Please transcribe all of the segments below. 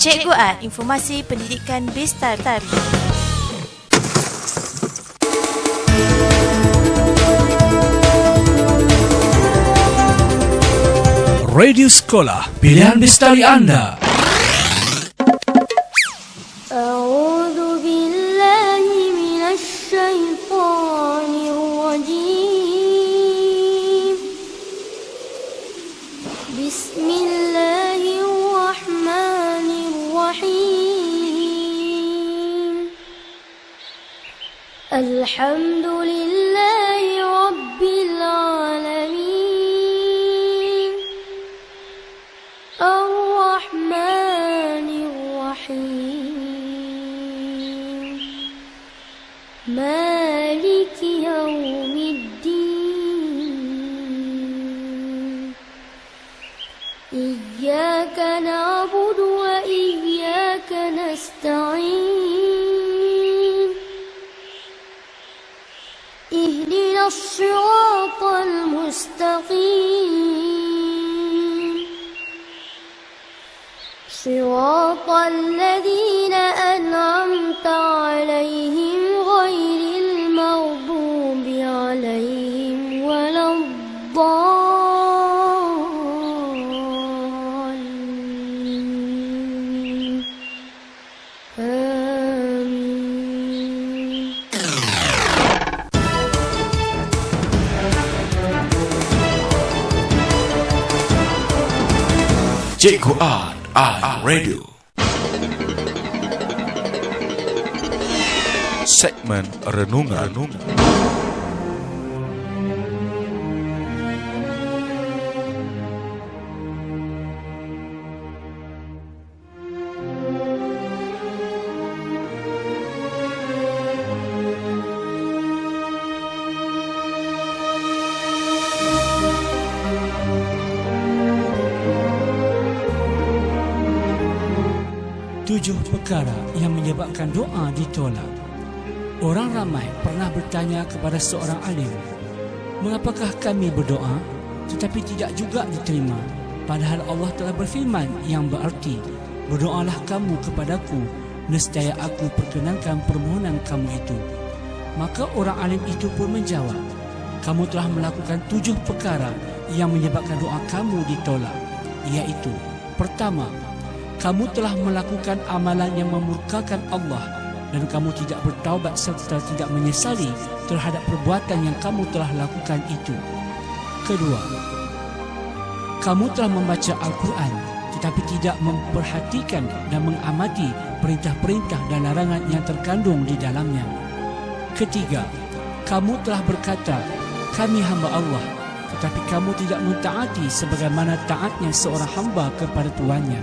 Cikgu Art, informasi pendidikan Bestari. Radio Sekolah, pilihan Bestari Anda. A'udzu billahi minasy syaithanir rajim. Bismillahirrahmanirrahim. Alhamdulillahi rabbil alamin. Ar-Rahmanir Rahim. Maliki yaumiddin. Iyyaka na'budu wa iyyaka nasta'in. Ihdinas siratal mustaqim. صراط الذين أنعمت عليهم غير المغضوب عليهم ولا الضالين آمين. Cikgu Art Radio. Segmen Renungan. Tujuh perkara yang menyebabkan doa ditolak. Orang ramai pernah bertanya kepada seorang alim, mengapakah kami berdoa tetapi tidak juga diterima, padahal Allah telah berfirman yang berarti, berdoalah kamu kepadaku, nescaya aku perkenankan permohonan kamu itu. Maka orang alim itu pun menjawab, kamu telah melakukan 7 perkara yang menyebabkan doa kamu ditolak, iaitu: pertama, kamu telah melakukan amalan yang memurkakan Allah dan kamu tidak bertaubat serta tidak menyesali terhadap perbuatan yang kamu telah lakukan itu. Kedua, kamu telah membaca Al-Quran tetapi tidak memperhatikan dan mengamati perintah-perintah dan larangan yang terkandung di dalamnya. Ketiga, kamu telah berkata, kami hamba Allah, tetapi kamu tidak mentaati sebagaimana taatnya seorang hamba kepada tuannya.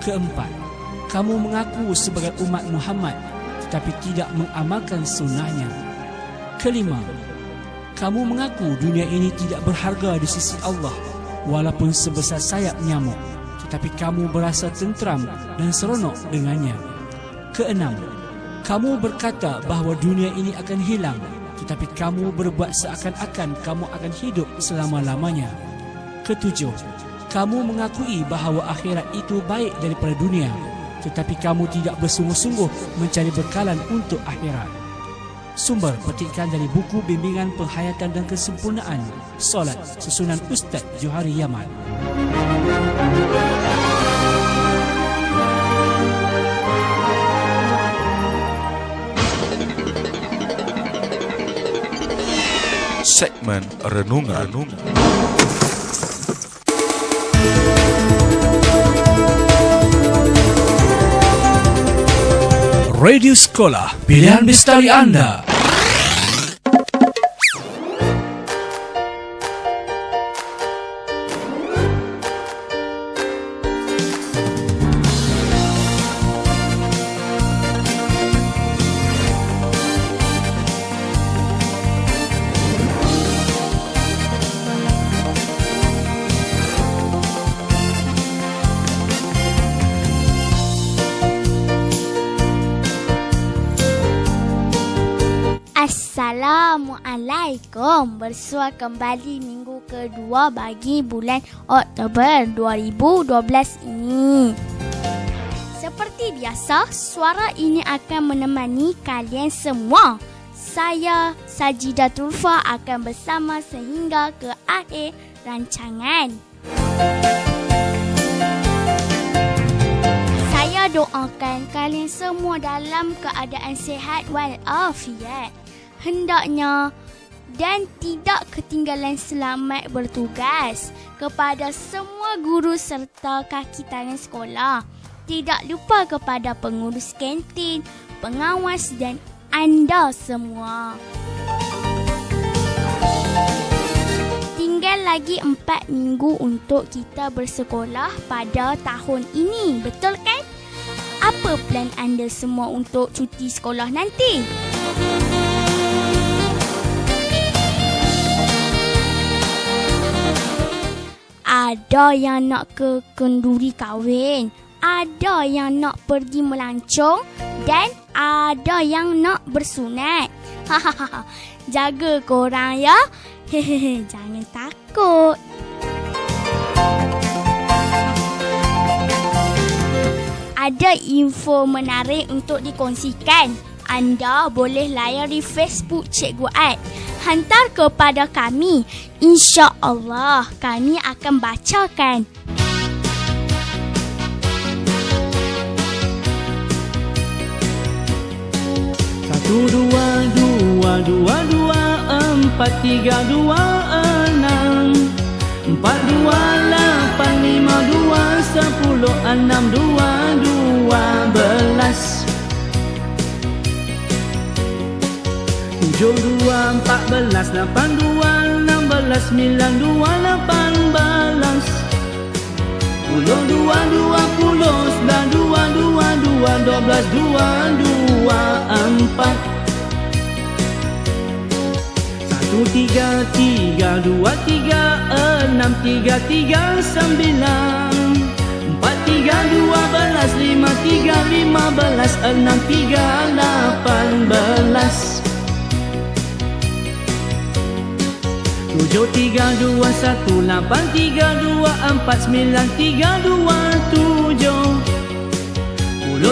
Keempat, kamu mengaku sebagai umat Muhammad tetapi tidak mengamalkan sunnahnya. Kelima, kamu mengaku dunia ini tidak berharga di sisi Allah walaupun sebesar sayap nyamuk, tetapi kamu berasa tentram dan seronok dengannya. Keenam, kamu berkata bahawa dunia ini akan hilang, tetapi kamu berbuat seakan-akan kamu akan hidup selama-lamanya. Ketujuh, kamu mengakui bahawa akhirat itu baik daripada dunia, tetapi kamu tidak bersungguh-sungguh mencari bekalan untuk akhirat. Sumber petikan dari buku Bimbingan Penghayatan dan Kesempurnaan Solat susunan Ustaz Johari Yaman. Segmen Renungan. Radio Sekolah, pilihan Bestari Anda. Assalamualaikum. Bersua kembali minggu kedua bagi bulan Oktober 2012 ini. Seperti biasa, suara ini akan menemani kalian semua. Saya, Sajidah Tulfa, akan bersama sehingga ke akhir rancangan. Saya doakan kalian semua dalam keadaan sihat walafiat. Hendaknya dan tidak ketinggalan selamat bertugas kepada semua guru serta kaki tangan sekolah. Tidak lupa kepada pengurus kantin, pengawas dan anda semua. Tinggal lagi 4 minggu untuk kita bersekolah pada tahun ini. Betul kan? Apa plan anda semua untuk cuti sekolah nanti? Ada yang nak ke kenduri kahwin, ada yang nak pergi melancong dan ada yang nak bersunat. Hahaha. Jaga korang ya. Hehehe, jangan takut. Ada info menarik untuk dikongsikan. Anda boleh layari Facebook Cikgu Ad. Hantar kepada kami. InsyaAllah kami akan bacakan. Satu, dua, dua, dua, dua, 4, 3, 2, 6 4, 2, 8, 5, 2, 10, 6, 2, 12 7, 2, 14, 8, 2, 16, 9, 2, 18 10, 2, 20, 11, 2, 2, 12, 2, 4 1, 3, 3, 2, 3, 6, 3, 3, 9 4, 3, 2, 12, 5, 3, 15, 6, 3, 18 7, 3, 2, 1, 8, 3, 2, 4, 9, 3, 2, 7 10,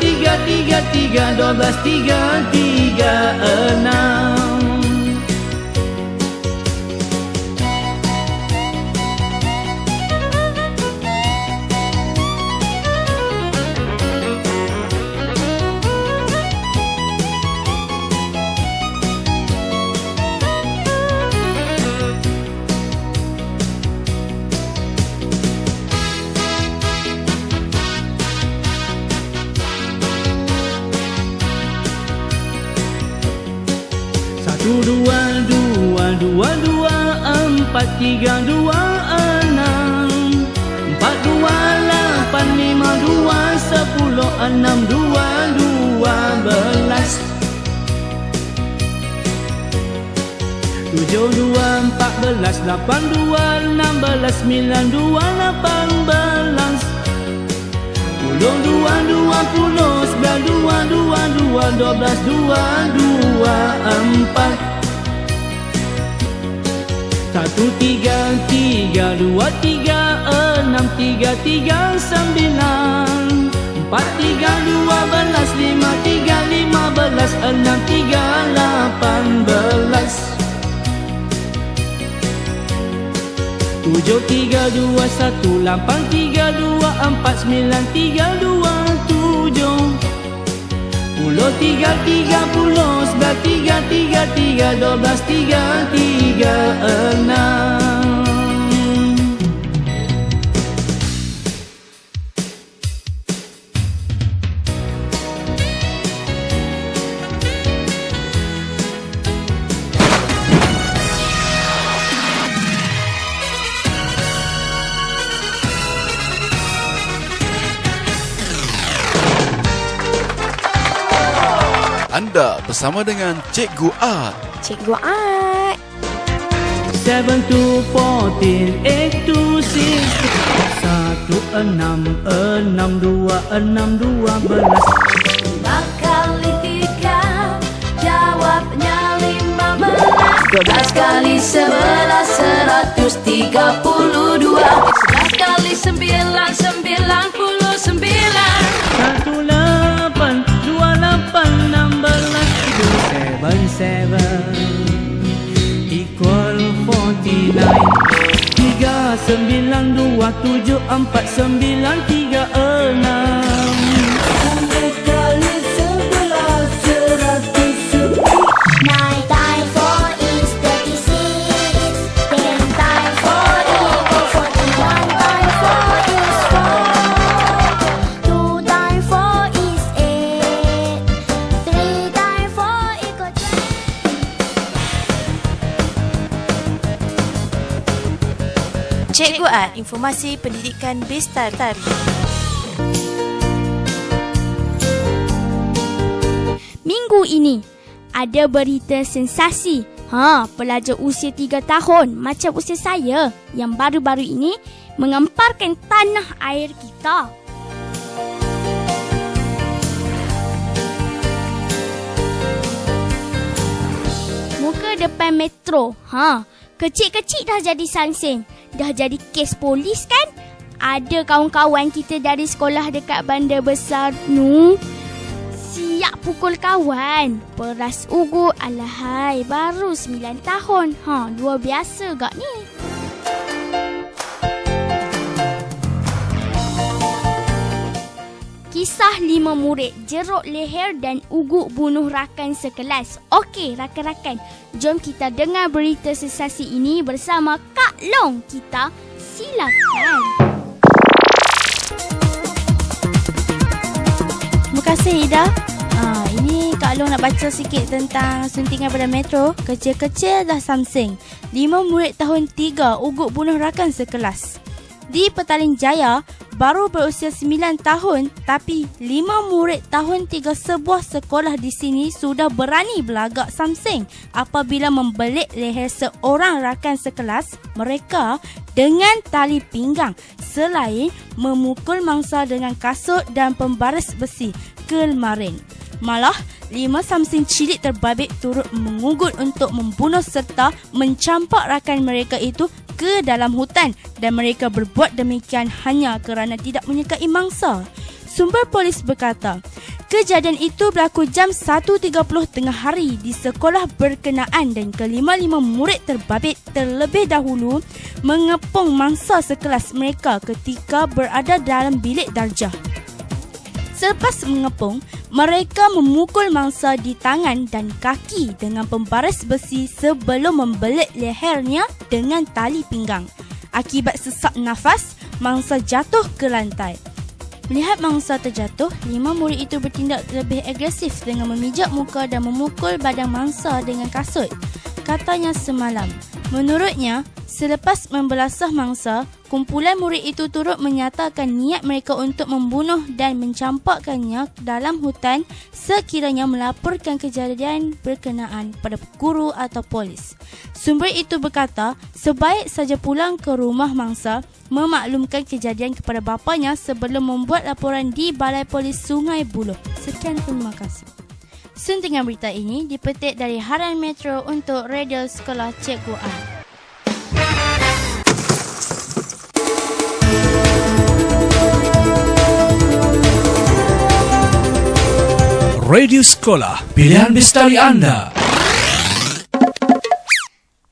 3, 3, 3, 12, 3, 6 1, 2, 2, 2, 2, 4, 3, 2, 6 4, 2, 8, 5, 2, 10, 6, 2, 12, 2, 2, 7, 2, 14, 8, 2, 16, 9, 2, 18 10, 2, 2, 20, 11, 2, 2, 12, 2, 4 1, 3, 3, 2, 3, 6, 3, 3, 9 4, 3, 2, 12, 5, 3, 15, 6, 3, 18 7, 3, 2, 1, 8, 3, 2, 4, 9, 3, 2, 7 10, 3, 30, 11, 3, 3, 3, 12, 3, 3, 6 Anda bersama dengan Cikgu Ad. Cikgu Ad. 7 to 14, 8 to 6 1, 6, 6, 2, 6, 12 kali 3, jawabnya 15 12 kali 11, 132 11 kali 9, 99 Cikgu Art, informasi pendidikan base tari. Minggu ini ada berita sensasi. Pelajar usia 3 tahun macam usia saya yang baru-baru ini mengemparkan tanah air kita. Muka depan metro. Kecil-kecil dah jadi sangseng. Dah jadi kes polis kan? Ada kawan-kawan kita dari sekolah dekat bandar besar nu siap pukul kawan. Peras ugu, alahai, baru 9 tahun. Luar biasa gak ni? Kisah 5 murid jeruk leher dan ugu bunuh rakan sekelas. Okey, rakan-rakan, jom kita dengar berita sensasi ini bersama Kak Long kita. Silakan. Terima kasih Ida. Ini Kak Long nak baca sikit tentang suntingan pada metro. Kecil-kecil dah samseng. 5 murid tahun 3 ugut bunuh rakan sekelas. Di Petaling Jaya, baru berusia 9 tahun tapi 5 murid tahun 3 sebuah sekolah di sini sudah berani berlagak samseng apabila membelit leher seorang rakan sekelas mereka dengan tali pinggang selain memukul mangsa dengan kasut dan pembaris besi kelmarin. Malah, 5 samseng cilik terbabit turut mengugut untuk membunuh serta mencampak rakan mereka itu ke dalam hutan dan mereka berbuat demikian hanya kerana tidak menyukai mangsa. Sumber polis berkata, kejadian itu berlaku jam 1.30 tengah hari di sekolah berkenaan dan kelima-lima murid terbabit terlebih dahulu mengepung mangsa sekelas mereka ketika berada dalam bilik darjah. Selepas mengepung, mereka memukul mangsa di tangan dan kaki dengan pembaris besi sebelum membelit lehernya dengan tali pinggang. Akibat sesak nafas, mangsa jatuh ke lantai. Melihat mangsa terjatuh, 5 murid itu bertindak lebih agresif dengan memijak muka dan memukul badan mangsa dengan kasut. Katanya semalam. Menurutnya, selepas membelasah mangsa, kumpulan murid itu turut menyatakan niat mereka untuk membunuh dan mencampakkannya dalam hutan sekiranya melaporkan kejadian berkenaan pada guru atau polis. Sumber itu berkata, sebaik saja pulang ke rumah mangsa, memaklumkan kejadian kepada bapanya sebelum membuat laporan di Balai Polis Sungai Buloh. Sekian, terima kasih. Suntingan berita ini dipetik dari Harian Metro untuk Radio Sekolah Cikgu Art. Radio Sekolah, pilihan bestari anda.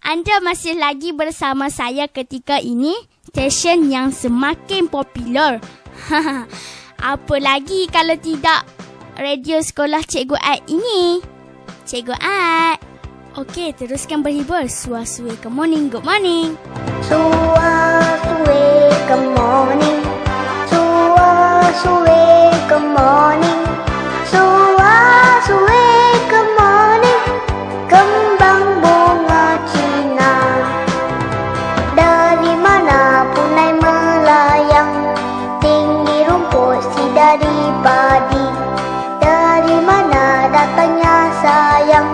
Anda masih lagi bersama saya ketika ini, stesen yang semakin popular. Apa lagi kalau tidak Radio Sekolah Cikgu Art ini? Cikgu Art. Okey, teruskan berhibur. Suah-suih ke morning, good morning. Suah-suih ke morning. Suah-suih ke morning. Suah-suih ke morning. Kembang bunga Cina dari mana punai melayang, tinggi rumput si dari padi. Dari mana datangnya sayang,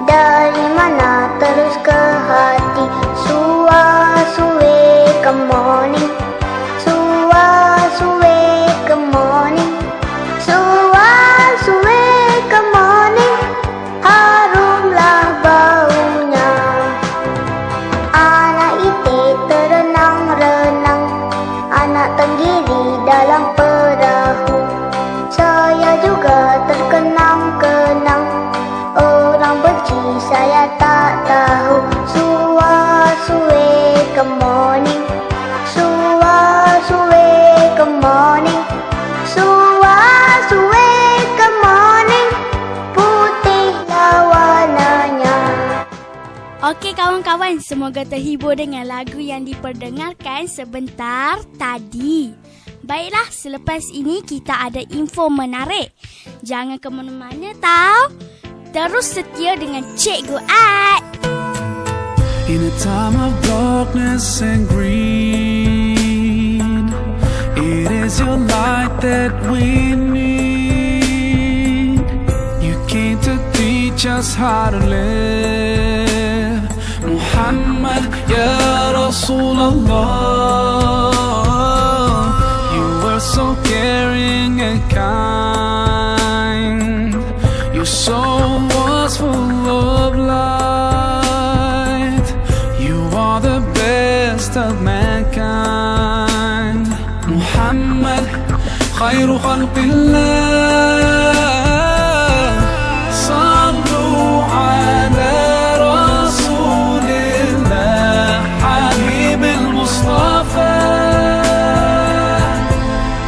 dari mana terus ke hati. Suah-suih kawan-kawan, semoga terhibur dengan lagu yang diperdengarkan sebentar tadi. Baiklah, selepas ini kita ada info menarik. Jangan ke mana-mana tau. Terus setia dengan Cikgu Ad. In a time of darkness and greed, it is your light that we need. You came to teach us how to live. Muhammad ya Rasulullah, you were so caring and kind. Your soul was full of light. You are the best of mankind. Muhammad khairu khalqillah. Sallu ala Rasulillah, Habib al-Mustafa.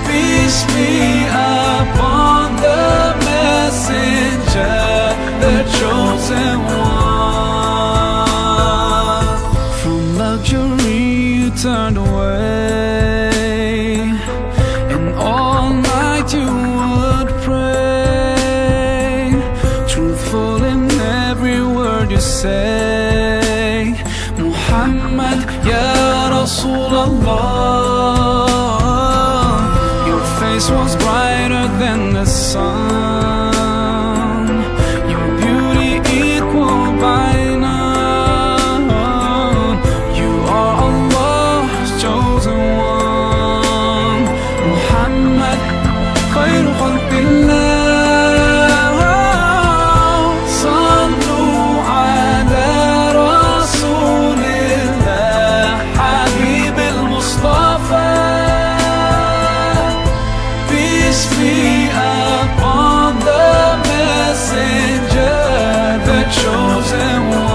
Peace be upon the messenger, the chosen one. From luxury you turned away, and all night you would pray, truthful in every word you say. Muhammad ya Rasulullah, your face was brighter than the sun, your beauty equal by none. You are Allah's chosen one. Muhammad khairu khalqillah. Sallu ala Rasulillah, Habib al-Mustafa. Peace be upon the messenger, the chosen one.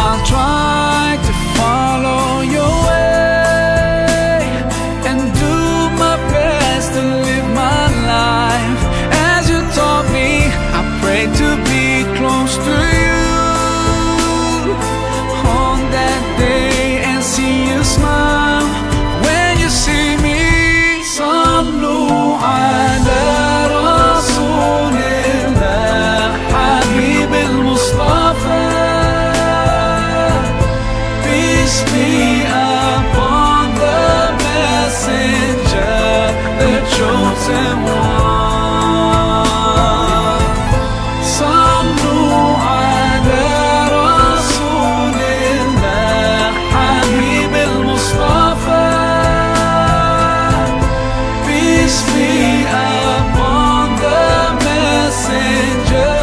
I'll try to follow your way and do my best to live my life as you taught me. I pray to be close to you on that day and see you smile when you see me. Sallu ala Rasulillah, Habib al-Mustafa. Peace be upon the messenger, the chosen one. Sallu ala Rasulillah, Habib al-Mustafa. Peace be upon the messenger,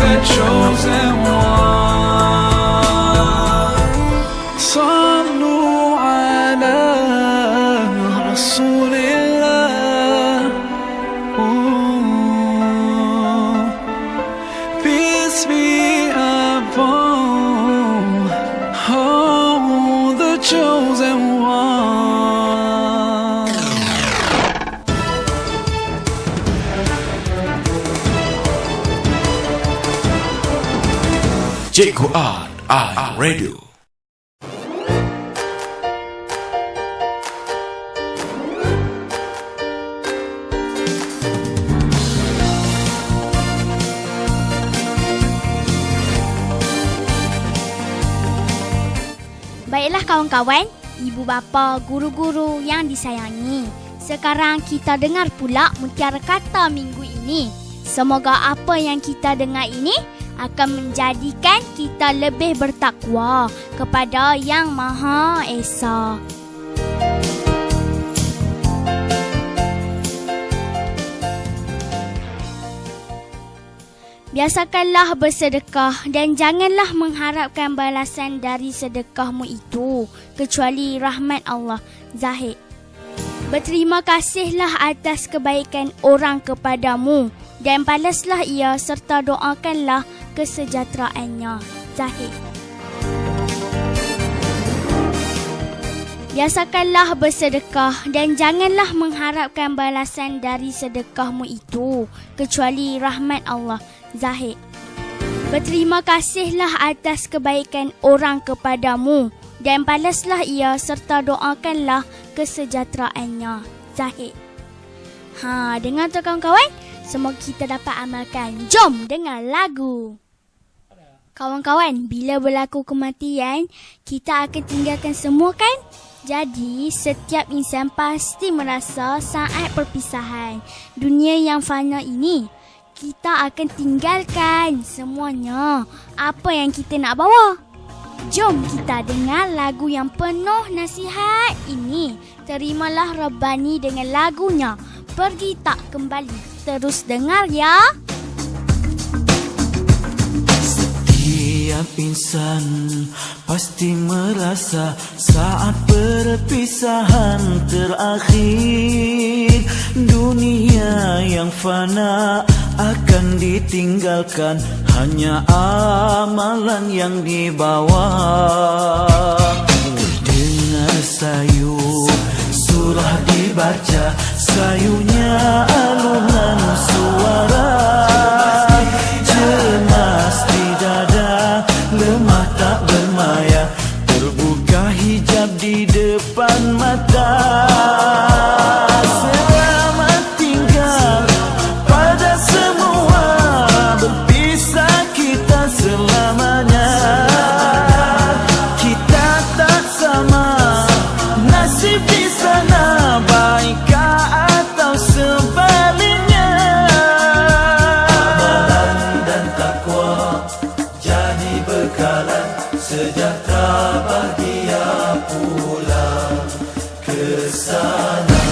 the chosen one. Sallu ala Rasulillah. Ooh. Peace be upon the chosen one. Cikgu Ad, Radio. Baiklah kawan-kawan, ibu bapa, guru-guru yang disayangi. Sekarang kita dengar pula mutiara kata minggu ini. Semoga apa yang kita dengar ini akan menjadikan kita lebih bertakwa kepada Yang Maha Esa. Biasakanlah bersedekah dan janganlah mengharapkan balasan dari sedekahmu itu kecuali rahmat Allah. Zahid. Berterima kasihlah atas kebaikan orang kepadamu dan balaslah ia serta doakanlah kesejahteraannya. Zahid. Biasakanlah bersedekah dan janganlah mengharapkan balasan dari sedekahmu itu kecuali rahmat Allah. Zahid. Berterima kasihlah atas kebaikan orang kepadamu dan balaslah ia serta doakanlah kesejahteraannya. Zahid. Dengar tu kawan-kawan? Semoga kita dapat amalkan. Jom dengar lagu. Kawan-kawan, bila berlaku kematian, kita akan tinggalkan semua kan? Jadi, setiap insan pasti merasa saat perpisahan. Dunia yang fana ini, kita akan tinggalkan semuanya. Apa yang kita nak bawa? Jom kita dengar lagu yang penuh nasihat ini. Terimalah Rabbani dengan lagunya Pergi Tak Kembali. Terus dengar ya. Setiap insan pasti merasa saat perpisahan terakhir. Dunia yang fana akan ditinggalkan, hanya amalan yang dibawa. Dengar sayu surah dibaca, sayunya alunan suara. Cemas di dada, lemah tak bermaya, terbuka hijab di depan mata. Selamat tinggal pada semua, berpisah kita selamanya. Kita tak sama nasib di sana, baikkah atau sebaliknya. Amalan dan takwa jadi bekalan, sejahtera bahagia pulang ke sana.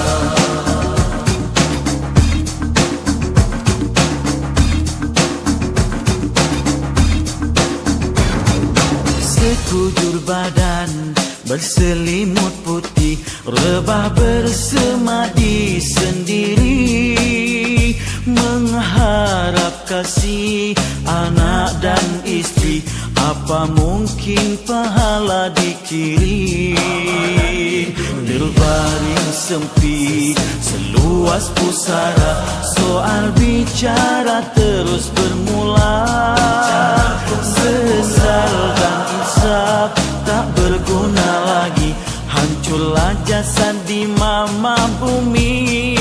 Sekujur badan berselimut putih, rebah bersemadi sendiri, mengharap kasih anak dan istri. Apa mungkin pahala dikirim? Terbaring sempit seluas pusara, soal bicara terus bermula. Sesal dan insaf tak berguna lagi, hancurlah jasad di mama bumi.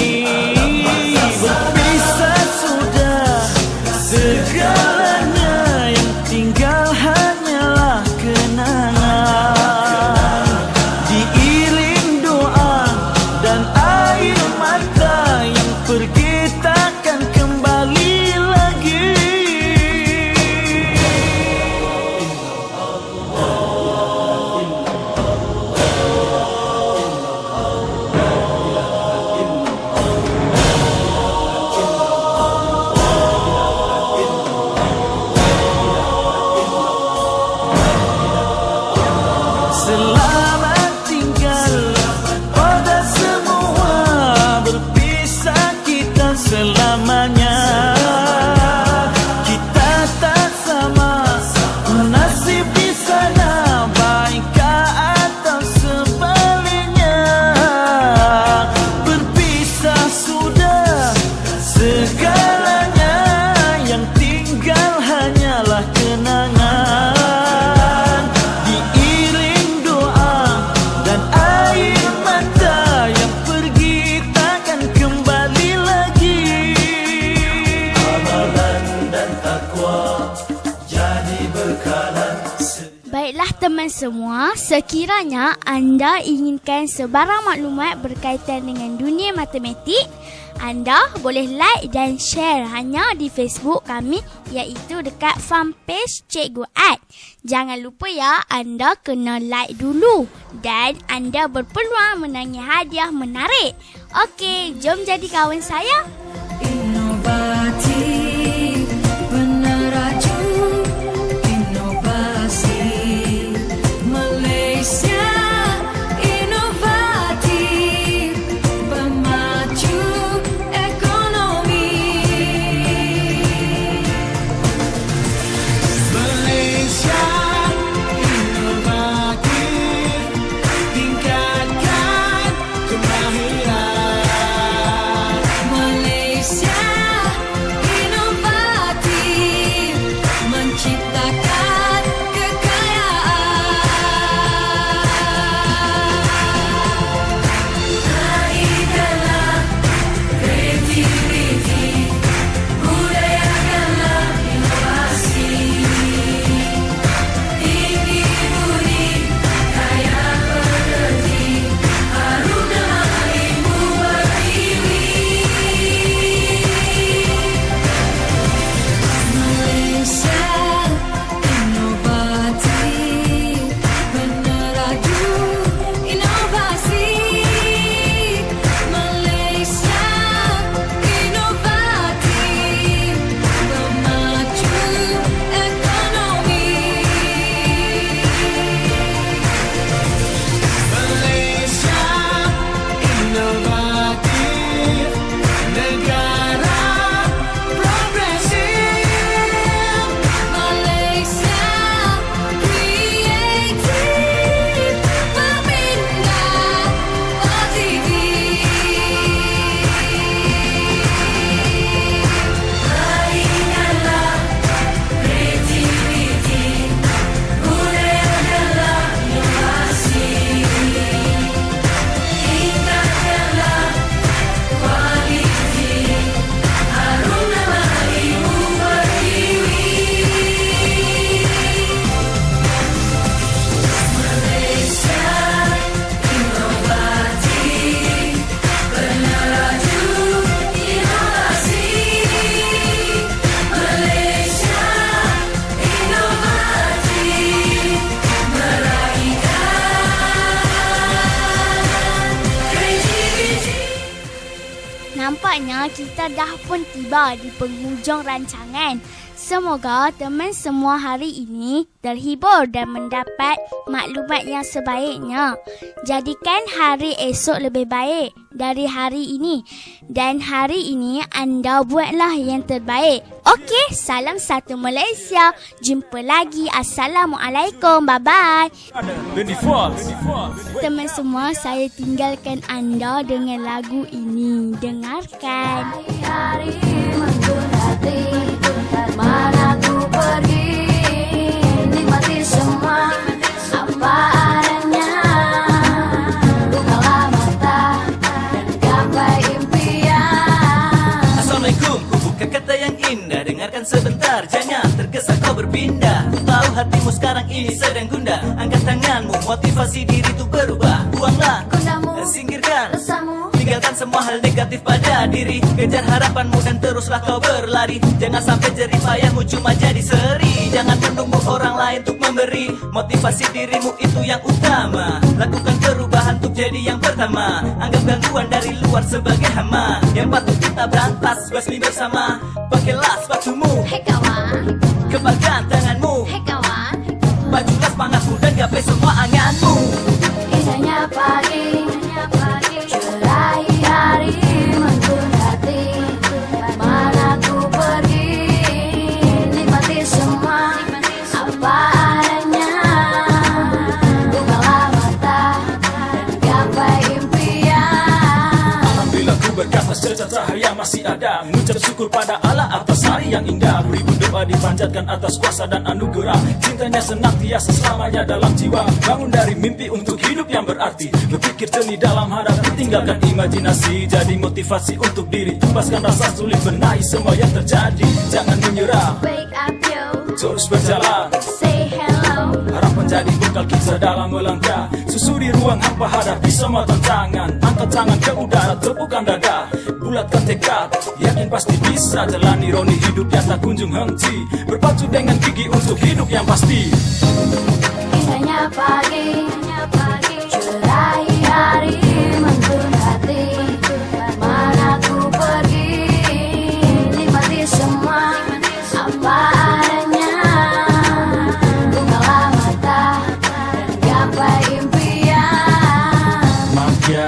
Berpisah sudah segalanya, yang tinggal hanyalah kenangan. Diiring doa dan air mata, yang pergi takkan kembali lagi. Selamat tinggal pada semua, berpisah kita selamanya. Kita tak sama nasib di sana, baikkah atau sebaliknya. Berpisah sudah segalanya, yang tinggal hanyalah kenangan. Baiklah teman semua, sekiranya anda inginkan sebarang maklumat berkaitan dengan dunia matematik, anda boleh like dan share hanya di Facebook kami, iaitu dekat fanpage Cikgu Ad. Jangan lupa ya, anda kena like dulu dan anda berpeluang menangi hadiah menarik. Okey, jom jadi kawan saya. Inovatif, peneraju, inovasi. Malaysia inovatif, pemaju ekonomi. Malaysia inovatif, tingkatkan kemahiran. Malaysia Nampaknya kita dah pun tiba di penghujung rancangan. Semoga teman semua hari ini terhibur dan mendapat maklumat yang sebaiknya. Jadikan hari esok lebih baik dari hari ini. Dan hari ini anda buatlah yang terbaik. Okey, salam satu Malaysia. Jumpa lagi. Assalamualaikum. Bye-bye. Teman semua, saya tinggalkan anda dengan lagu ini. Dengarkan. Hari-hari menggunati mana ku pergi, nikmati semua apa adanya. Bukalah mata dan gapai impian. Assalamualaikum, ku buka kata yang indah. Dengarkan sebentar, jangan tergesa kau berpindah. Ku tahu hatimu sekarang ini sedang gundah. Angkat tanganmu, motivasi diri tu berubah. Buanglah Kundamu, singkirkan resamu, tinggalkan semua hal negatif pada diri. Kejar harapanmu dan teruslah kau berlari. Jangan sampai jerih payahmu cuma jadi seri. Jangan menunggu orang lain untuk memberi. Motivasi dirimu itu yang utama. Lakukan perubahan untuk jadi yang pertama. Anggap gangguan dari luar sebagai hama yang patut kita berantas basmi bersama. Pakailah sepatumu, hei kawan, kepalkan tanganmu, hei kawan. majulah semangatmu dan gapai semua anganmu. Indahnya pagi, cerai hari menggunati. Mana ku pergi, nikmati semua apa adanya. Bukalah mata dan gapai impian. Alhamdulillah ku berkata secerca cahaya masih ada. Mengucap syukur pada Allah atas hari yang indah. Beribu doa dipanjatkan atas kuasa dan anugerah. Cintanya senantiasa selamanya dalam jiwa. Bangun dari mimpi untuk hidup yang berarti. Berpikir jernih dalam hadapi, tinggalkan imajinasi. Jadi motivasi untuk diri. Tubaskan rasa sulit, benahi semua yang terjadi. Jangan menyerah, Wake up yo, terus berjalan. say hello. Harapan jadi bekal kita dalam melangkah. Susuri ruang hampa, hadapi semua tantangan. Angkat tangan ke udara, tepukan dada. Bulatkan tekad, yakin pasti bisa. Jalani roni hidup yang tak kunjung henti. Berpacu dengan gigi untuk hidup yang pasti. Indahnya pagi, cerai hari menggunati. Mana ku pergi, nikmati semua apa adanya. Bukalah mata dan gapai impian. Maka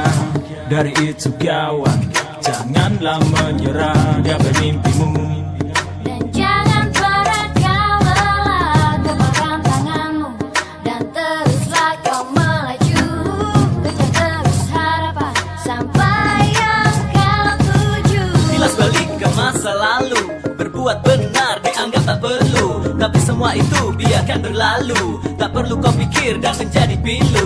dari itu kawan, janganlah menyerah, gapai mimpimu. Dan jangan pernah kau lelah, kepalkan tanganmu dan teruslah kau melaju. Kejar terus harapan sampai yang kau tuju. Kilas balik ke masa lalu, berbuat benar dianggap tak perlu. Tapi semua itu biarkan berlalu. Tak perlu kau pikir dan menjadi pilu.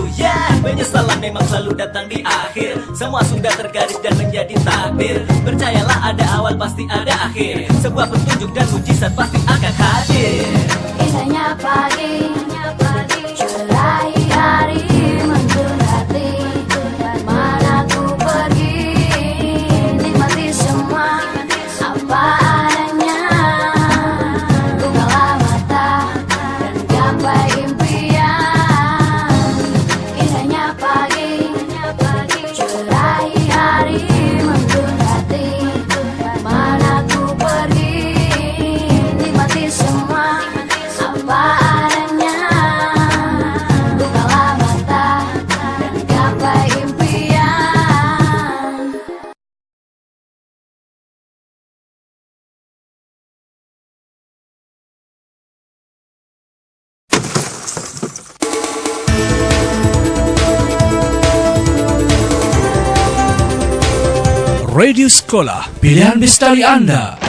Penyesalan memang selalu datang di akhir. Semua sudah tergaris dan menjadi takdir. Percayalah ada awal pasti ada akhir. Sebuah petunjuk dan mujizat pasti akan hadir. Indahnya pagi, cerai hari menggunati. Mana ku pergi, nikmati semua apa adanya. Bukalah mata dan gapai impian. Indahnya pagi, cerai hari menggunati. Mana ku pergi, nikmati semua apa adanya. Bukalah mata dan gapai impian. Radio Sekolah, pilihan bestari anda.